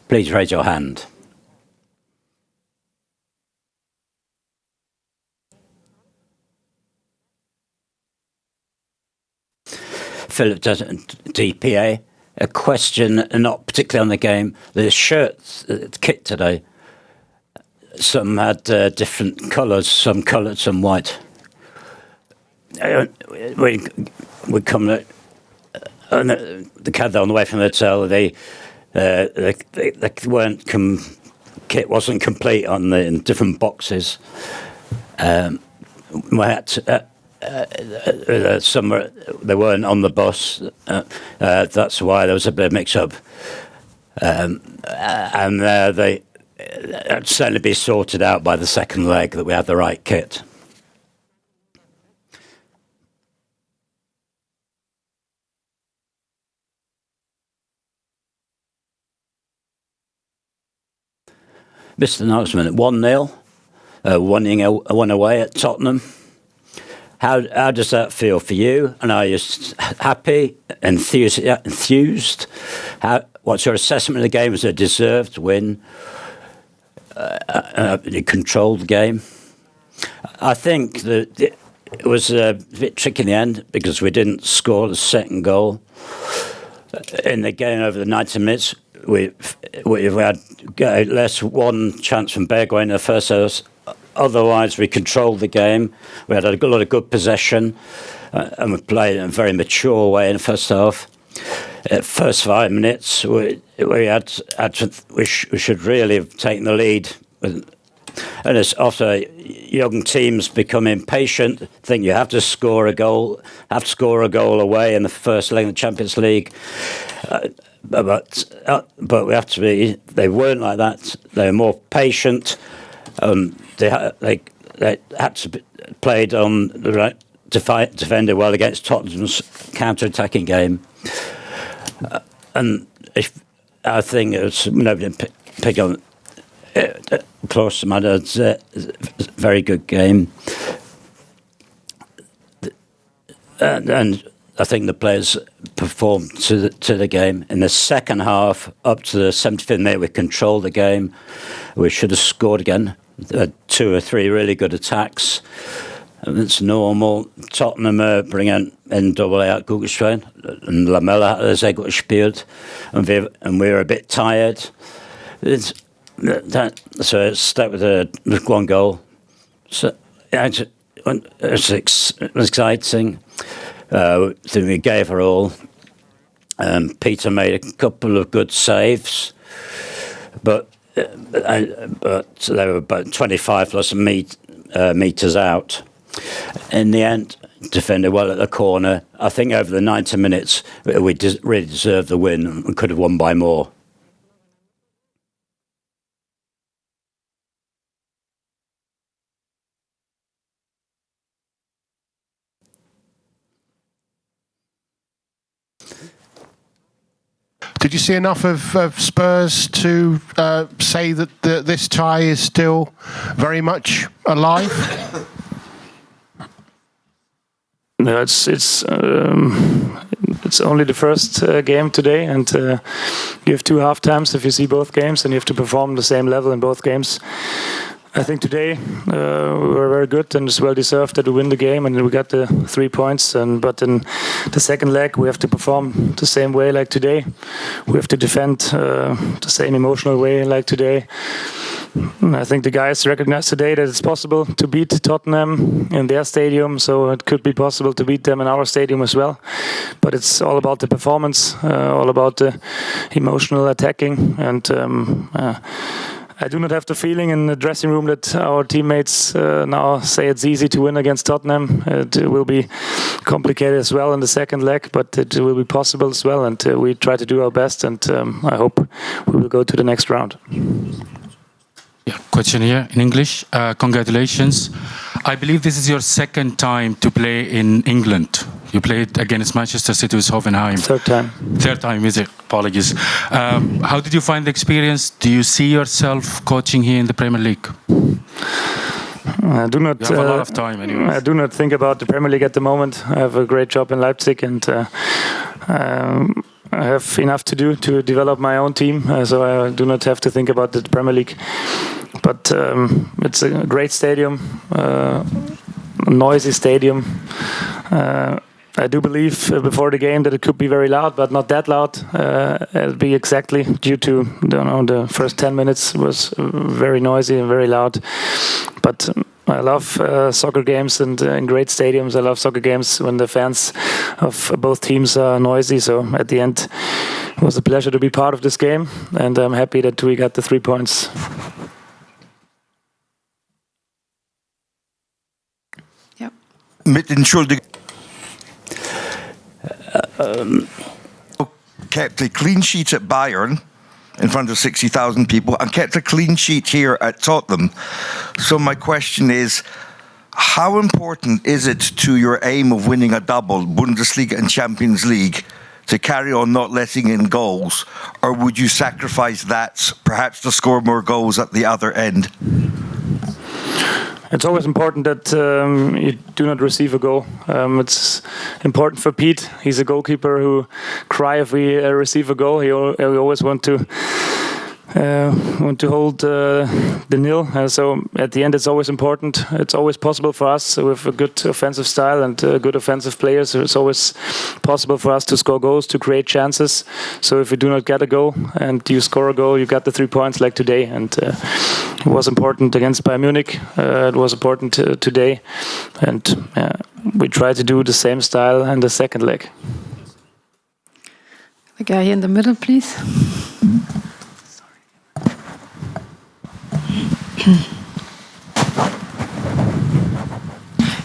Please raise your hand. Philip DPA. A question, not particularly on the game. The shirts, the kit today, some had different colours, some coloured, some white. We come the cab on the way from the hotel. They weren't kit wasn't complete on in different boxes. We had to, some they weren't on the bus. That's why there was a bit of mix-up. And they certainly be sorted out by the second leg that we had the right kit. Mr. Naglesmann, 1-0, one away at Tottenham. How does that feel for you? And are you happy, enthused? What's your assessment of the game? Was it a deserved win? You controlled the game. I think that it was a bit tricky in the end because we didn't score the second goal. In the game over the 90 minutes, we had less one chance from Bergwijn in the first half. Otherwise, we controlled the game. We had a lot of good possession, and we played in a very mature way in the first half. First 5 minutes, we should really have taken the lead. And it's after young teams become impatient, think you have to score a goal, away in the first leg of the Champions League. But we have to be. They weren't like that. They were more patient. They had to played on the right, defended well against Tottenham's counter-attacking game. And I think it was nobody pick on. Klosterman had a very good game, and I think the players performed to the game. In the second half, up to the 75th minute, we controlled the game. We should have scored again. 2 or 3 really good attacks. And it's normal. Tottenham bringen in double out Guggenstein and Lamela hat sehr gut gespielt. And we were a bit tired. So it stuck with 1 goal. So it was exciting. We gave her all. Peter made a couple of good saves, but they were about 25 plus meters out. In the end, defended well at the corner. I think over the 90 minutes, we really deserved the win and could have won by more. Did you see enough of Spurs to say that this tie is still very much alive? No, it's only the first game today, and you have 2 half times if you see both games, and you have to perform the same level in both games. I think today we were very good, and it's well deserved that we win the game, and we got the 3 points. But in the second leg, we have to perform the same way like today. We have to defend the same emotional way like today. And I think the guys recognized today that it's possible to beat Tottenham in their stadium, so it could be possible to beat them in our stadium as well. But it's all about the performance, all about the emotional attacking, and I do not have the feeling in the dressing room that our teammates now say it's easy to win against Tottenham. It will be complicated as well in the second leg, but it will be possible as well. And we try to do our best, and I hope we will go to the next round. Yeah, question here in English. Congratulations. I believe this is your second time to play in England. You played against Manchester City with Hoffenheim. Third time, is it? Apologies. How did you find the experience? Do you see yourself coaching here in the Premier League? I do not. You have a lot of time, anyways. I do not think about the Premier League at the moment. I have a great job in Leipzig, and have enough to do to develop my own team, so I do not have to think about the Premier League. But it's a great stadium, noisy stadium. I do believe before the game that it could be very loud, but not that loud. It'll be exactly due to, the first 10 minutes was very noisy and very loud. But I love soccer games and in great stadiums. I love soccer games when the fans of both teams are noisy. So at the end, it was a pleasure to be part of this game, and I'm happy that we got the 3 points. Yep. Mit Entschuldigung. Kept a clean sheet at Bayern in front of 60,000 people and kept a clean sheet here at Tottenham. So my question is, how important is it to your aim of winning a double, Bundesliga and Champions League, to carry on not letting in goals? Or would you sacrifice that perhaps to score more goals at the other end? It's always important that you do not receive a goal. It's important for Pete. He's a goalkeeper who cries if we receive a goal. He always want to hold the nil. So at the end, it's always important. It's always possible for us with a good offensive style and good offensive players. It's always possible for us to score goals, to create chances. So if you do not get a goal and you score a goal, you got the 3 points like today. And it was important against Bayern Munich. It was important today. And we try to do the same style in the second leg. The guy here in the middle, please.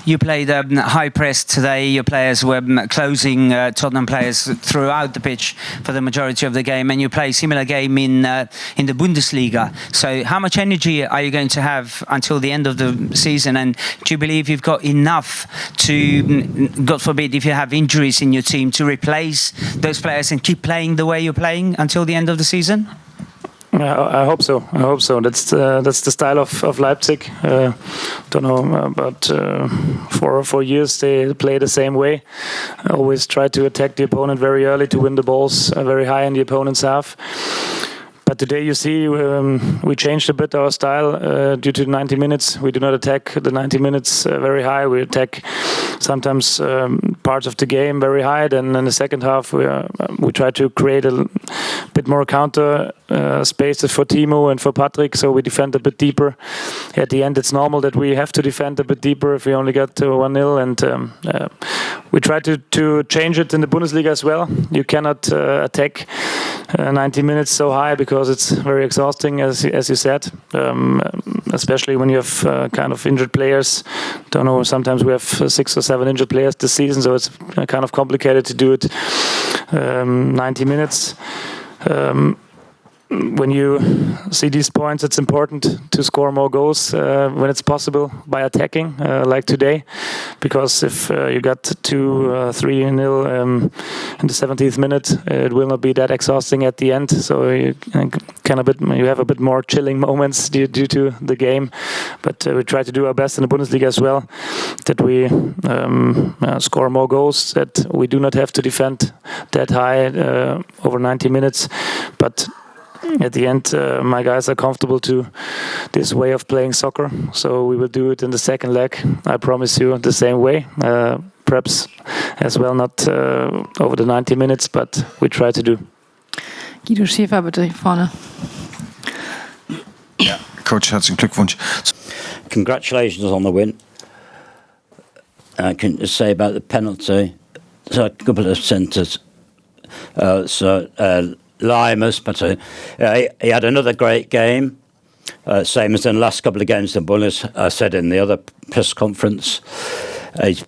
You played high press today. Your players were closing Tottenham players throughout the pitch for the majority of the game, and you play a similar game in the Bundesliga. So how much energy are you going to have until the end of the season, and do you believe you've got enough to, God forbid, if you have injuries in your team, to replace those players and keep playing the way you're playing until the end of the season? I hope so. That's the style of Leipzig. Don't know, but for years they play the same way. Always try to attack the opponent very early to win the balls very high in the opponent's half. But today you see we changed a bit our style due to 90 minutes. We do not attack the 90 minutes very high. We attack sometimes parts of the game very high. Then in the second half we try to create a bit more counter spaces for Timo and for Patrick. So we defend a bit deeper. At the end it's normal that we have to defend a bit deeper if we only got 1-0. And we try to change it in the Bundesliga as well. You cannot attack 90 minutes so high because it's very exhausting, as you said, especially when you have kind of injured players. Don't know, sometimes we have 6 or 7 injured players this season, so it's kind of complicated to do it 90 minutes. When you see these points, it's important to score more goals when it's possible by attacking, like today. Because if you got 2-3-0 in the 70th minute, it will not be that exhausting at the end. So you have a bit more chilling moments due to the game. But we try to do our best in the Bundesliga as well, that we score more goals, that we do not have to defend that high over 90 minutes. But at the end, my guys are comfortable to this way of playing soccer, so we will do it in the second leg. I promise you, the same way. Perhaps as well, not over the 90 minutes, but we try to do. Guido Schäfer, bitte hier vorne. Ja, Coach, herzlichen Glückwunsch. Congratulations on the win. I can just say about the penalty. So a couple of centres. Limers, but he had another great game, same as in the last couple of games in Bundes. I said in the other press conference, he's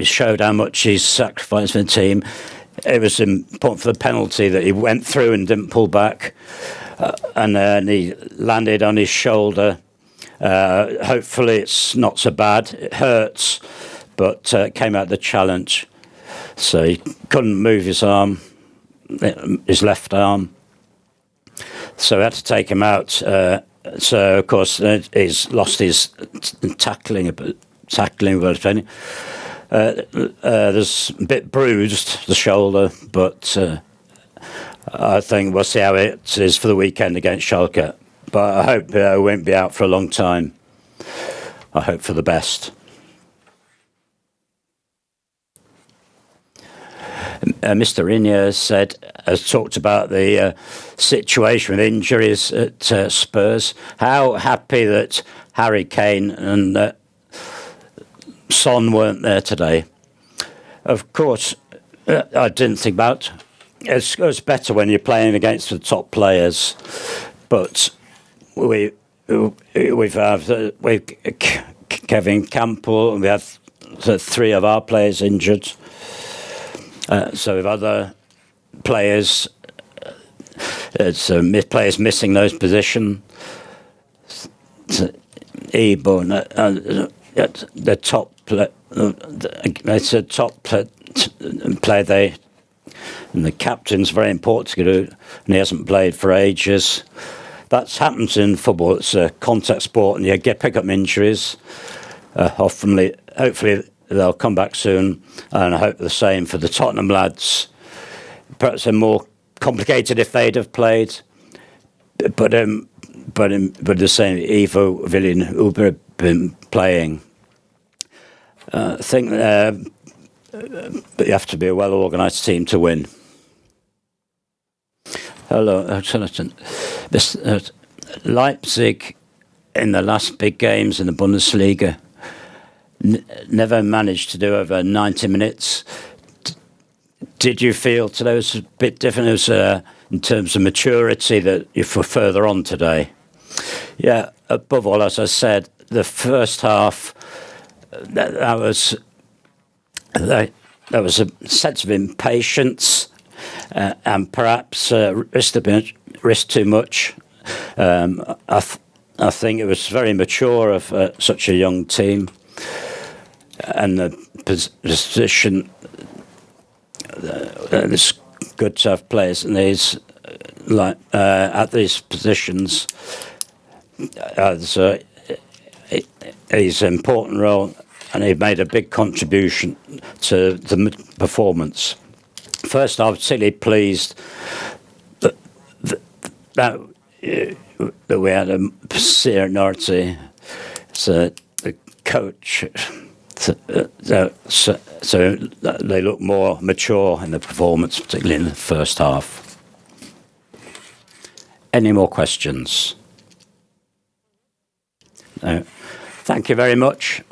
showed how much he's sacrificed for the team. It was important for the penalty that he went through and didn't pull back, and then he landed on his shoulder. Hopefully it's not so bad. It hurts, but came out the challenge. So he couldn't move his arm. His left arm, so we had to take him out. So of course he's lost his tackling, but There's a bit bruised, the shoulder, but I think we'll see how it is for the weekend against Schalke. But I hope he won't be out for a long time. I hope for the best. Mr. Mourinho has talked about the situation with injuries at Spurs. How happy that Harry Kane and Son weren't there today. Of course, I didn't think about it. It's better when you're playing against the top players, but we've Kevin Campbell, and we have the 3 of our players injured. So if other players, players missing those positions, Ebon, the top, it's a top player. And the captain's very important to do, and he hasn't played for ages. That's happens in football. It's a contact sport, and you pick up injuries. Hopefully, they'll come back soon, and I hope the same for the Tottenham lads. Perhaps they're more complicated if they'd have played, but the same Ivo Villian Uber have been playing. I think but you have to be a well-organised team to win. Hello, Jonathan. Leipzig, in the last big games in the Bundesliga, never managed to do over 90 minutes. Did you feel today was a bit different? It was in terms of maturity that you were further on today. Yeah, above all, as I said, the first half, there was a sense of impatience and perhaps risked too much. I think it was very mature of such a young team, and the position. It's good to have players in these at these positions. So he's an important role, and he made a big contribution to the performance. First, I was particularly pleased that we had a seniority, so the coach. So they look more mature in the performance, particularly in the first half. Any more questions? No. Thank you very much.